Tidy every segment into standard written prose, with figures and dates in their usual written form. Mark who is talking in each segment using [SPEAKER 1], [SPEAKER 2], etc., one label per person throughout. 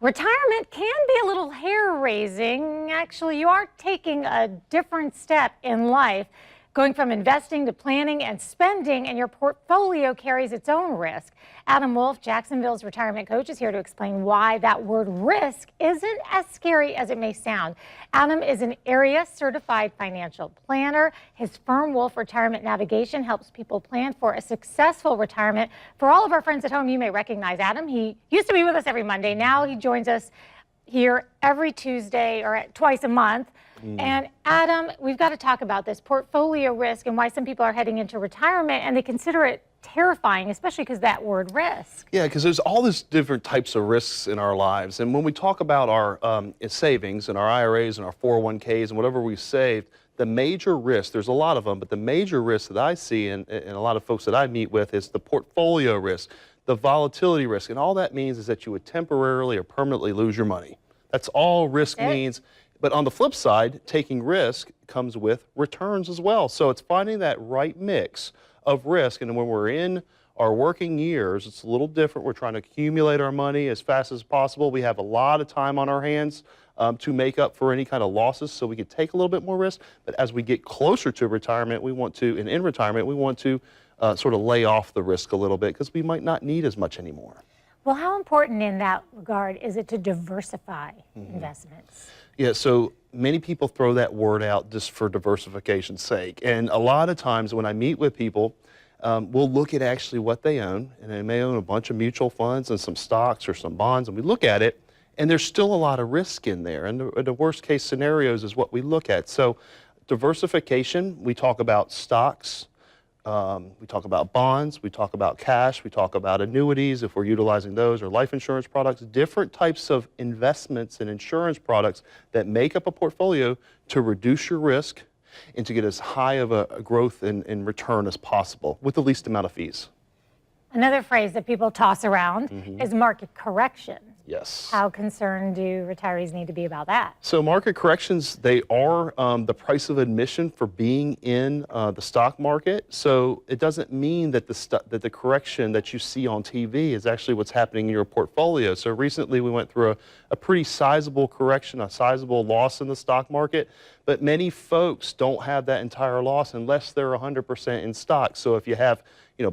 [SPEAKER 1] Retirement can be a little hair-raising. Actually, you are taking a different step in life, going from investing to planning and spending, and your portfolio carries its own risk. Adam Wolf, Jacksonville's retirement coach, is here to explain why that word risk isn't as scary as it may sound. Adam is an area certified financial planner. His firm, Wolf Retirement Navigation, helps people plan for a successful retirement. For all of our friends at home, you may recognize Adam. He used to be with us every Monday. Now he joins us here every Tuesday or twice a month. And Adam, we've got to talk about this portfolio risk and why some people are heading into retirement and they consider it terrifying, especially because that word risk.
[SPEAKER 2] Yeah, because there's all these different types of risks in our lives. And when we talk about our savings and our IRAs and our 401ks and whatever we've saved, the major risk, there's a lot of them, but the major risk that I see and a lot of folks that I meet with is the portfolio risk, the volatility risk. And all that means is that you would temporarily or permanently lose your money. That's all risk means. But on the flip side, taking risk comes with returns as well. So it's finding that right mix of risk. And when we're in our working years, it's a little different. We're trying to accumulate our money as fast as possible. We have a lot of time on our hands to make up for any kind of losses, so we could take a little bit more risk. But as we get closer to retirement, we want to, and in retirement, we want to sort of lay off the risk a little bit because we might not need as much anymore.
[SPEAKER 1] Well, how important in that regard is it to diversify investments?
[SPEAKER 2] Yeah, so many people throw that word out just for diversification's sake. And a lot of times when I meet with people, we'll look at actually what they own. And they may own a bunch of mutual funds and some stocks or some bonds. And we look at it, and there's still a lot of risk in there. And the worst case scenarios is what we look at. So diversification, we talk about stocks. We talk about bonds, we talk about cash, we talk about annuities if we're utilizing those, or life insurance products, different types of investments and insurance products that make up a portfolio to reduce your risk and to get as high of a growth in return as possible with the least amount of fees.
[SPEAKER 1] Another phrase that people toss around is market correction.
[SPEAKER 2] Yes.
[SPEAKER 1] How concerned do retirees need to be about that?
[SPEAKER 2] So market corrections, they are the price of admission for being in the stock market. So it doesn't mean that the correction that you see on TV is actually what's happening in your portfolio. So recently we went through a pretty sizable correction, a sizable loss in the stock market. But many folks don't have that entire loss unless they're 100% in stock. So if you have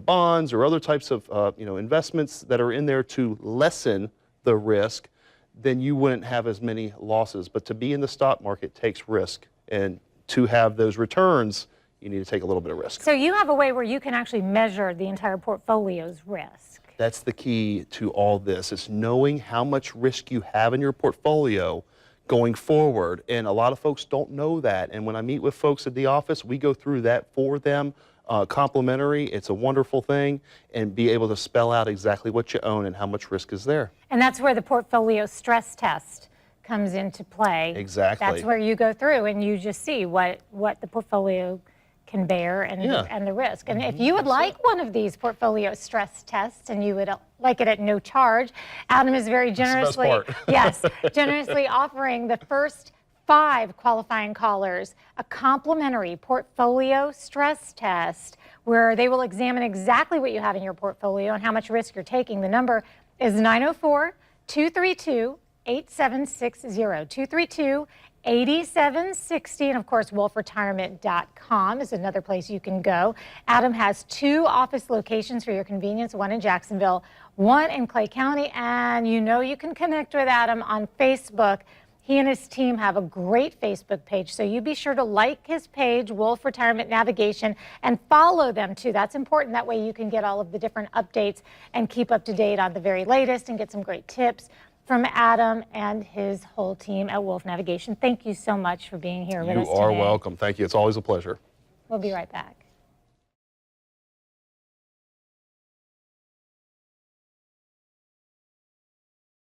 [SPEAKER 2] bonds or other types of investments that are in there to lessen the risk, then you wouldn't have as many losses. But to be in the stock market takes risk, and to have those returns, you need to take a little bit of risk.
[SPEAKER 1] So you have a way where you can actually measure the entire portfolio's risk.
[SPEAKER 2] That's the key to all this, is knowing how much risk you have in your portfolio going forward. And a lot of folks don't know that. And when I meet with folks at the office, we go through that for them. Complimentary, it's a wonderful thing, and be able to spell out exactly what you own and how much risk is there.
[SPEAKER 1] And that's where the portfolio stress test comes into play.
[SPEAKER 2] Exactly.
[SPEAKER 1] That's where you go through and you just see what the portfolio can bear and the risk. And if you would like one of these portfolio stress tests and you would like it at no charge, Adam is very generously, generously offering the first 5 qualifying callers a complimentary portfolio stress test where they will examine exactly what you have in your portfolio and how much risk you're taking. The number is 904-232-8760, 232-8760, and of course wolfretirement.com is another place you can go. Adam has 2 office locations for your convenience, one in Jacksonville, one in Clay County, and you can connect with Adam on Facebook. He and his team have a great Facebook page, so you be sure to like his page, Wolf Retirement Navigation, and follow them too. That's important. That way you can get all of the different updates and keep up to date on the very latest and get some great tips from Adam and his whole team at Wolf Navigation. Thank you so much for being here with us today.
[SPEAKER 2] You are welcome. Thank you. It's always a pleasure.
[SPEAKER 1] We'll be right back.